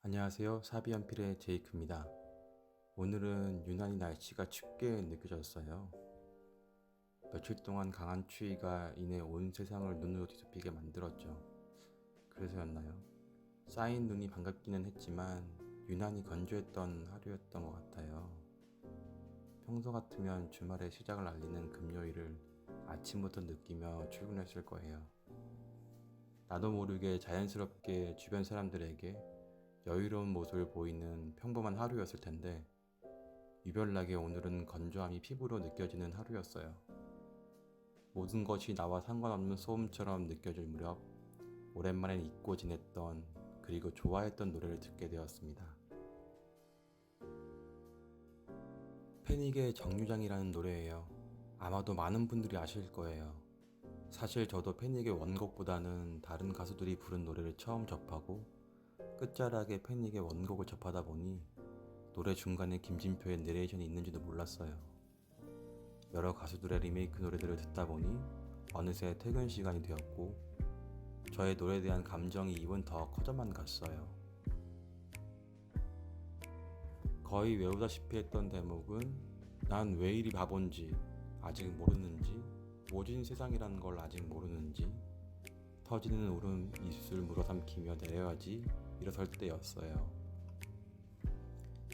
안녕하세요. 사비연필의 제이크입니다. 오늘은 유난히 날씨가 춥게 느껴졌어요. 며칠 동안 강한 추위가 이내 온 세상을 눈으로 뒤덮이게 만들었죠. 그래서였나요? 쌓인 눈이 반갑기는 했지만 유난히 건조했던 하루였던 것 같아요. 평소 같으면 주말의 시작을 알리는 금요일을 아침부터 느끼며 출근했을 거예요. 나도 모르게 자연스럽게 주변 사람들에게 여유로운 모습을 보이는 평범한 하루였을 텐데 유별나게 오늘은 건조함이 피부로 느껴지는 하루였어요. 모든 것이 나와 상관없는 소음처럼 느껴질 무렵 오랜만에 잊고 지냈던 그리고 좋아했던 노래를 듣게 되었습니다. 패닉의 정류장이라는 노래예요. 아마도 많은 분들이 아실 거예요. 사실 저도 패닉의 원곡보다는 다른 가수들이 부른 노래를 처음 접하고 끝자락에 패닉의 원곡을 접하다 보니 노래 중간에 김진표의 내레이션이 있는지도 몰랐어요. 여러 가수들의 리메이크 노래들을 듣다 보니 어느새 퇴근 시간이 되었고 저의 노래에 대한 감정이 입은 더 커져만 갔어요. 거의 외우다시피 했던 대목은 난 왜 이리 바본지 아직 모르는지 모진 세상이라는 걸 아직 모르는지 터지는 울음 입술 물어삼키며 내려야지 일어설 때였어요.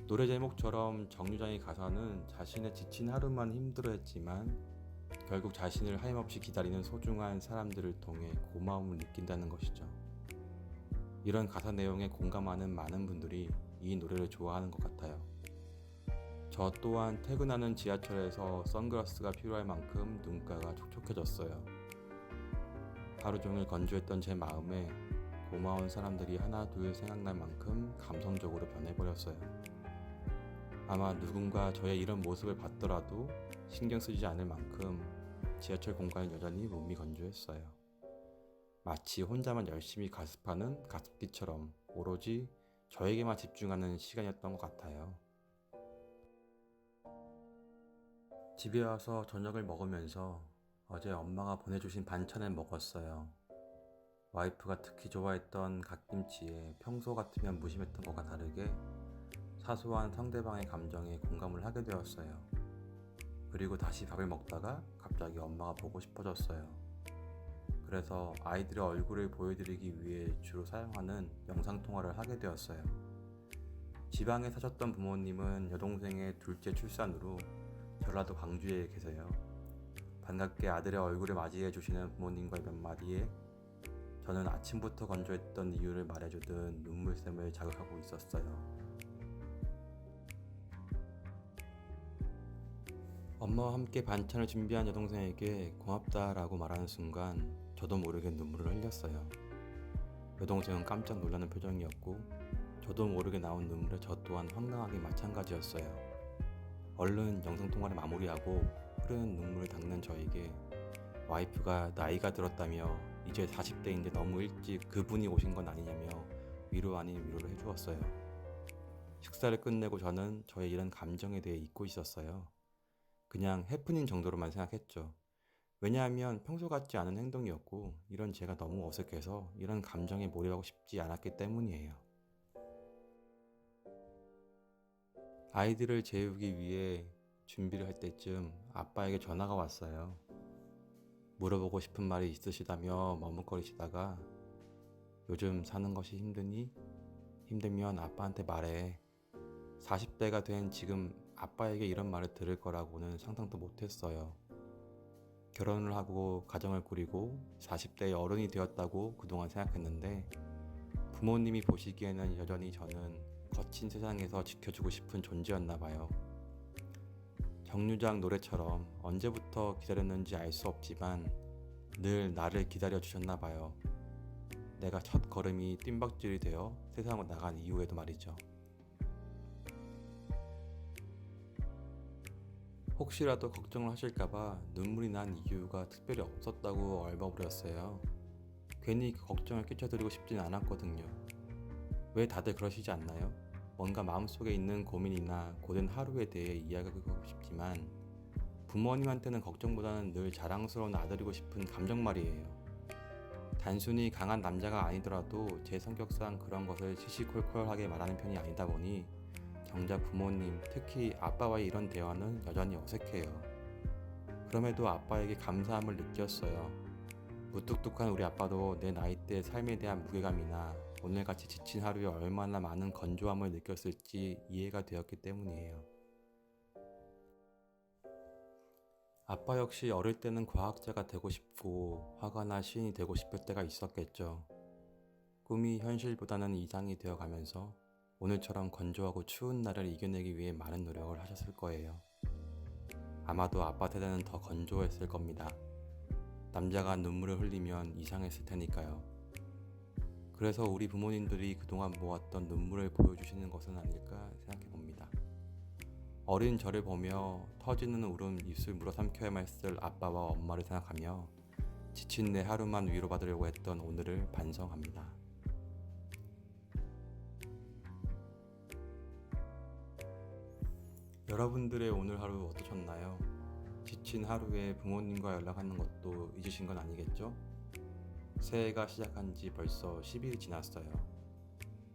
노래 제목처럼 정류장의 가사는 자신의 지친 하루만 힘들어했지만 결국 자신을 하염없이 기다리는 소중한 사람들을 통해 고마움을 느낀다는 것이죠. 이런 가사 내용에 공감하는 많은 분들이 이 노래를 좋아하는 것 같아요. 저 또한 퇴근하는 지하철에서 선글라스가 필요할 만큼 눈가가 촉촉해졌어요. 하루 종일 건조했던 제 마음에 고마운 사람들이 하나 둘 생각날 만큼 감성적으로 변해버렸어요. 아마 누군가 저의 이런 모습을 봤더라도 신경 쓰지 않을 만큼 지하철 공간은 여전히 몸이 건조했어요. 마치 혼자만 열심히 가습하는 가습기처럼 오로지 저에게만 집중하는 시간이었던 것 같아요. 집에 와서 저녁을 먹으면서 어제 엄마가 보내주신 반찬을 먹었어요. 와이프가 특히 좋아했던 갓김치에 평소 같으면 무심했던 것과 다르게 사소한 상대방의 감정에 공감을 하게 되었어요. 그리고 다시 밥을 먹다가 갑자기 엄마가 보고 싶어졌어요. 그래서 아이들의 얼굴을 보여드리기 위해 주로 사용하는 영상통화를 하게 되었어요. 지방에 사셨던 부모님은 여동생의 둘째 출산으로 전라도 광주에 계세요. 반갑게 아들의 얼굴을 맞이해 주시는 부모님과의 몇 마디에 저는 아침부터 건조했던 이유를 말해주듯 눈물샘을 자극하고 있었어요. 엄마와 함께 반찬을 준비한 여동생에게 고맙다라고 말하는 순간 저도 모르게 눈물을 흘렸어요. 여동생은 깜짝 놀라는 표정이었고 저도 모르게 나온 눈물에 저 또한 황당하게 마찬가지였어요. 얼른 영상통화를 마무리하고 흐르는 눈물을 닦는 저에게 와이프가 나이가 들었다며 이제 40대인데 너무 일찍 그분이 오신 건 아니냐며 위로 아닌 위로를 해주었어요. 식사를 끝내고 저는 저의 이런 감정에 대해 잊고 있었어요. 그냥 해프닝 정도로만 생각했죠. 왜냐하면 평소 같지 않은 행동이었고 이런 제가 너무 어색해서 이런 감정에 몰입하고 싶지 않았기 때문이에요. 아이들을 재우기 위해 준비를 할 때쯤 아빠에게 전화가 왔어요. 물어보고 싶은 말이 있으시다며 머뭇거리시다가 요즘 사는 것이 힘드니? 힘들면 아빠한테 말해. 40대가 된 지금 아빠에게 이런 말을 들을 거라고는 상상도 못했어요. 결혼을 하고 가정을 꾸리고 40대의 어른이 되었다고 그동안 생각했는데 부모님이 보시기에는 여전히 저는 거친 세상에서 지켜주고 싶은 존재였나 봐요. 정류장 노래처럼 언제부터 기다렸는지 알 수 없지만 늘 나를 기다려 주셨나 봐요. 내가 첫 걸음이 뜀박질이 되어 세상으로 나간 이후에도 말이죠. 혹시라도 걱정을 하실까봐 눈물이 난 이유가 특별히 없었다고 얼버무렸어요. 괜히 그 걱정을 끼쳐드리고 싶진 않았거든요. 왜 다들 그러시지 않나요? 뭔가 마음속에 있는 고민이나 고된 하루에 대해 이야기하고 싶지만 부모님한테는 걱정보다는 늘 자랑스러운 아들이고 싶은 감정 말이에요. 단순히 강한 남자가 아니더라도 제 성격상 그런 것을 시시콜콜하게 말하는 편이 아니다 보니 정작 부모님, 특히 아빠와의 이런 대화는 여전히 어색해요. 그럼에도 아빠에게 감사함을 느꼈어요. 무뚝뚝한 우리 아빠도 내 나이대 삶에 대한 무게감이나 오늘같이 지친 하루에 얼마나 많은 건조함을 느꼈을지 이해가 되었기 때문이에요. 아빠 역시 어릴 때는 과학자가 되고 싶고 화가나 시인이 되고 싶을 때가 있었겠죠. 꿈이 현실보다는 이상이 되어 가면서 오늘처럼 건조하고 추운 날을 이겨내기 위해 많은 노력을 하셨을 거예요. 아마도 아빠 세대는 더 건조했을 겁니다. 남자가 눈물을 흘리면 이상했을 테니까요. 그래서 우리 부모님들이 그동안 모았던 눈물을 보여주시는 것은 아닐까 생각해 봅니다. 어린 저를 보며 터지는 울음 입술 물어삼켜야만 했을 아빠와 엄마를 생각하며 지친 내 하루만 위로받으려고 했던 오늘을 반성합니다. 여러분들의 오늘 하루 어떠셨나요? 지친 하루에 부모님과 연락하는 것도 잊으신 건 아니겠죠? 새해가 시작한 지 벌써 10일이 지났어요.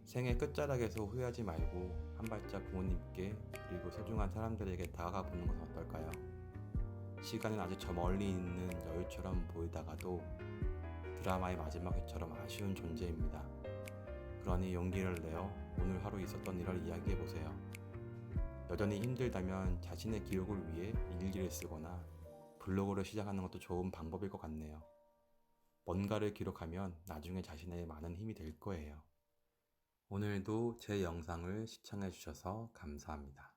생애 끝자락에서 후회하지 말고 한 발짝 부모님께 그리고 소중한 사람들에게 다가가 보는 건 어떨까요? 시간은 아직 저 멀리 있는 여유처럼 보이다가도 드라마의 마지막 회처럼 아쉬운 존재입니다. 그러니 용기를 내어 오늘 하루 있었던 일을 이야기해보세요. 여전히 힘들다면 자신의 기록을 위해 일기를 쓰거나 블로그를 시작하는 것도 좋은 방법일 것 같네요. 뭔가를 기록하면 나중에 자신의 많은 힘이 될 거예요. 오늘도 제 영상을 시청해주셔서 감사합니다.